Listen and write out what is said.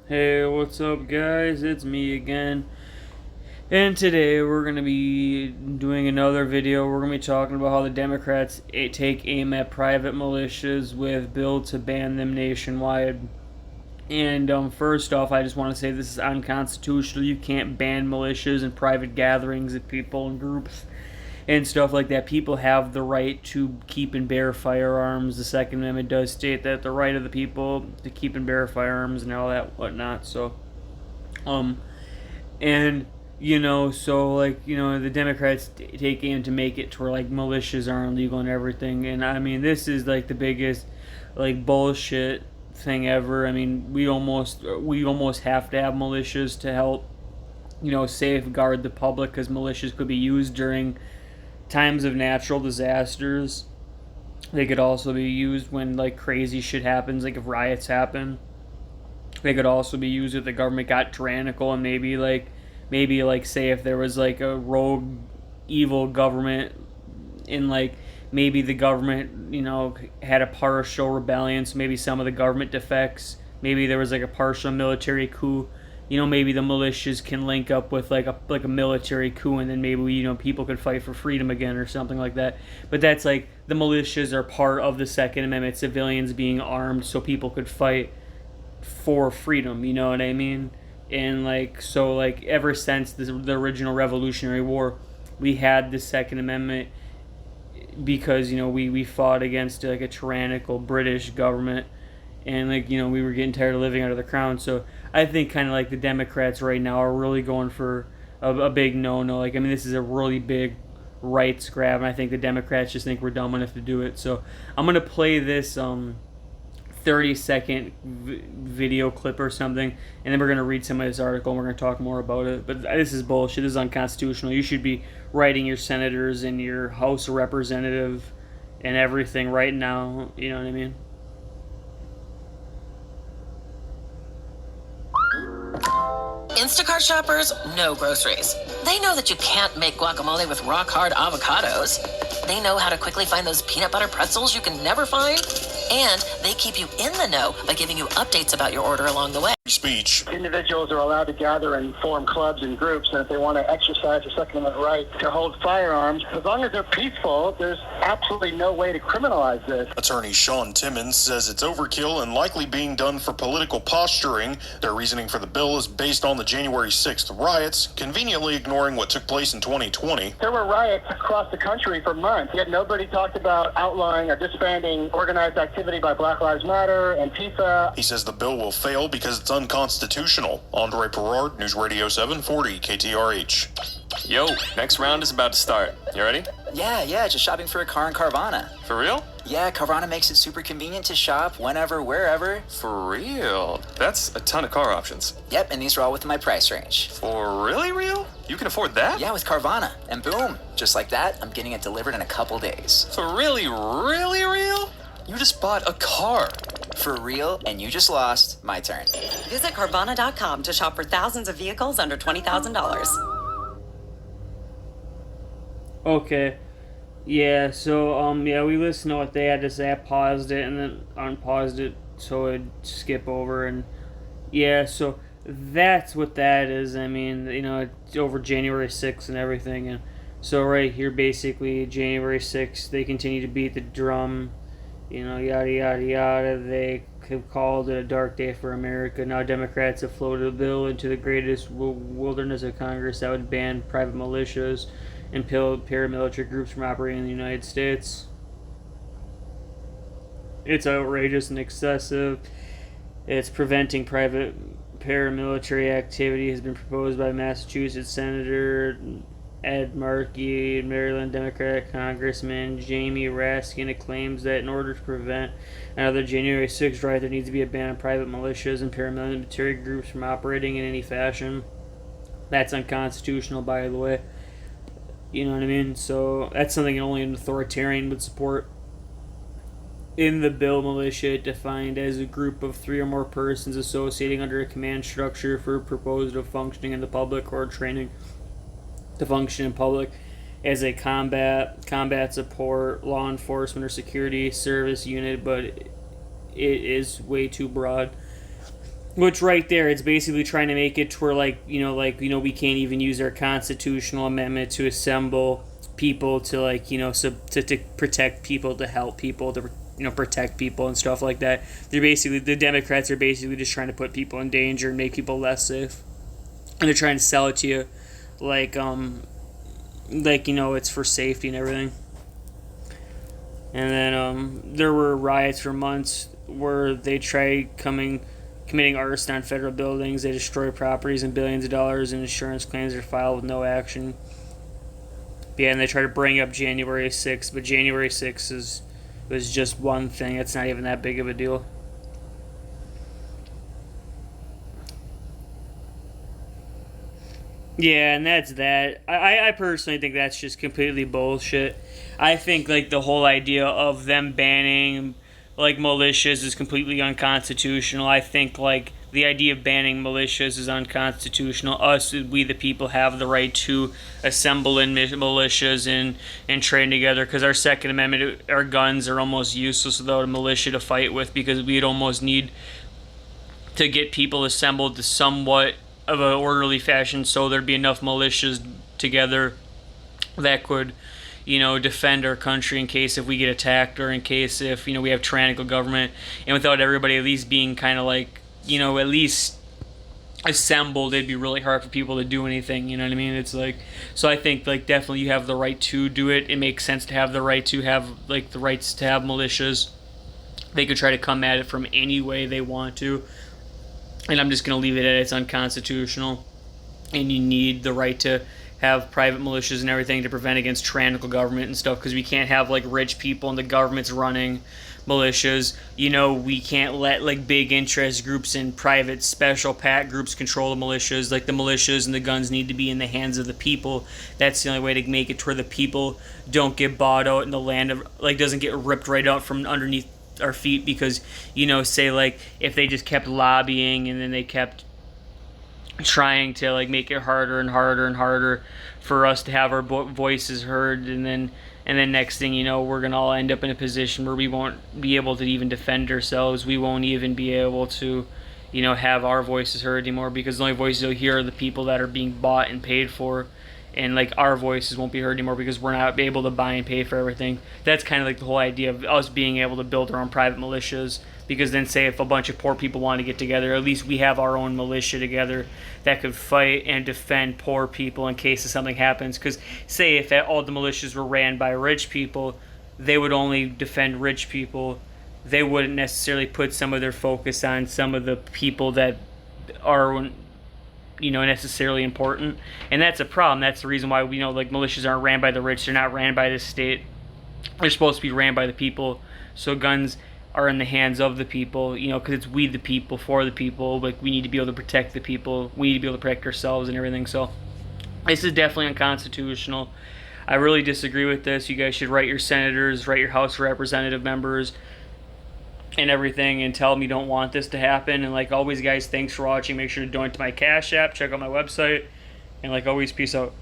Hey, what's up, guys? It's me again. And today we're going to be doing another video. We're going to be talking about how the Democrats take aim at private militias with bill to ban them nationwide. And first off, I just want to say this is unconstitutional. You can't ban militias and private gatherings of people and groups and stuff like that. People have the right to keep and bear firearms. The Second Amendment does state that the right of the people to keep and bear firearms and all that whatnot. So, and the Democrats take aim to make it to where like militias aren't legal and everything. And I mean, this is like the biggest like bullshit thing ever. I mean, we almost have to have militias to help safeguard the public, because militias could be used during times of natural disasters. They could also be used when like crazy shit happens, like if riots happen. They could also be used if the government got tyrannical and maybe say if there was like a rogue evil government in like maybe the government had a partial rebellion, so maybe some of the government defects, maybe there was like a partial military coup. Maybe the militias can link up with like a military coup, and then maybe people could fight for freedom again or something like that. But that's like the militias are part of the Second Amendment, civilians being armed so people could fight for freedom. You know what I mean? And ever since the original Revolutionary War, we had the Second Amendment because we fought against like a tyrannical British government, and we were getting tired of living under the crown. So I think kind of like the Democrats right now are really going for a big no. Like, I mean, this is a really big rights grab, and I think the Democrats just think we're dumb enough to do it. So I'm gonna play this 30-second video clip or something, and then we're gonna read some of this article and we're gonna talk more about it. But this is bullshit. This is unconstitutional. You should be writing your senators and your House of Representative and everything right now. You know what I mean? Instacart shoppers know groceries. They know that you can't make guacamole with rock-hard avocados. They know how to quickly find those peanut butter pretzels you can never find. And they keep you in the know by giving you updates about your order along the way. Speech. Individuals are allowed to gather and form clubs and groups, and if they want to exercise their Second Amendment right to hold firearms, as long as they're peaceful, there's absolutely no way to criminalize this. Attorney Sean Timmons says it's overkill and likely being done for political posturing. Their reasoning for the bill is based on the January 6th riots, conveniently ignoring what took place in 2020. There were riots across the country for months, yet nobody talked about outlawing or disbanding organized activity by Black Lives Matter and Antifa. He says the bill will fail because it's unconstitutional. Andre Perard, News Radio 740 KTRH. Yo, next round is about to start. You ready? Yeah, just shopping for a car in Carvana. For real? Yeah, Carvana makes it super convenient to shop whenever, wherever. For real? That's a ton of car options. Yep, and these are all within my price range. For really real? You can afford that? Yeah, with Carvana. And boom, just like that, I'm getting it delivered in a couple days. For really real? You just bought a car. For real, and you just lost. My turn. Visit Carvana.com to shop for thousands of vehicles under $20,000. Okay. Yeah, so, we listened to what they had to say. I paused it and then unpaused it so it'd skip over. And, yeah, so that's what that is. I mean, it's over January 6th and everything. And so right here, basically, January 6th, they continue to beat the drum. Yada, yada, yada. They have called it a dark day for America. Now Democrats have floated a bill into the greatest wilderness of Congress that would ban private militias and paramilitary groups from operating in the United States. It's outrageous and excessive. It's preventing private paramilitary activity. Has been proposed by Massachusetts Senator Ed Markey, Maryland Democratic Congressman Jamie Raskin. It claims that in order to prevent another January 6th riot, there needs to be a ban on private militias and paramilitary groups from operating in any fashion. That's unconstitutional, by the way. You know what I mean? So that's something only an authoritarian would support. In the bill, militia defined as a group of 3 or more persons associating under a command structure for purpose of functioning in the public or training to function in public as a combat support, law enforcement, or security service unit, but it is way too broad. Which right there, it's basically trying to make it to where, we can't even use our constitutional amendment to assemble people to, to protect people, to help people, to, protect people and stuff like that. The Democrats are basically just trying to put people in danger and make people less safe. And they're trying to sell it to you it's for safety and everything. And then there were riots for months where they tried committing arson on federal buildings. They destroy properties, and billions of dollars in insurance claims are filed with no action. Yeah, and they try to bring up January 6th, but January 6th was just one thing. It's not even that big of a deal. Yeah, and that's that. I personally think that's just completely bullshit. I think the whole idea of them banning militias is completely unconstitutional. I think the idea of banning militias is unconstitutional. We the people have the right to assemble in militias and train together, because our Second Amendment, our guns are almost useless without a militia to fight with, because we'd almost need to get people assembled to somewhat of an orderly fashion so there'd be enough militias together that could defend our country in case if we get attacked, or in case if we have tyrannical government, and without everybody at least being kind of at least assembled, it'd be really hard for people to do anything. You know what I mean? It's so I think definitely you have the right to do it. It makes sense to have the right to have the rights to have militias. They could try to come at it from any way they want to, and I'm just going to leave it at it's unconstitutional, and you need the right to have private militias and everything to prevent against tyrannical government and stuff, because we can't have rich people and the government's running militias. We can't let big interest groups and private special PAC groups control the militias. The militias and the guns need to be in the hands of the people. That's the only way to make it to where the people don't get bought out and the land doesn't get ripped right out from underneath our feet, because say if they just kept lobbying and then they kept trying to make it harder and harder and harder for us to have our voices heard, and then next thing you know, we're gonna all end up in a position where we won't be able to even defend ourselves. We won't even be able to have our voices heard anymore, because the only voices you'll hear are the people that are being bought and paid for, and our voices won't be heard anymore because we're not able to buy and pay for everything. That's kind of the whole idea of us being able to build our own private militias, because then say if a bunch of poor people want to get together, at least we have our own militia together that could fight and defend poor people in case of something happens. Because say if all the militias were ran by rich people, they would only defend rich people. They wouldn't necessarily put some of their focus on some of the people that are necessarily important, and that's a problem. That's the reason why militias aren't ran by the rich. They're not ran by the state. They're supposed to be ran by the people. So guns are in the hands of the people, because it's we the people for the people. We need to be able to protect the people. We need to be able to protect ourselves and everything. So this is definitely unconstitutional. I really disagree with this. You guys should write your senators, write your House Representative members and everything, and tell them you don't want this to happen. And always, guys, thanks for watching. Make sure to donate to my Cash App, check out my website, and always, peace out.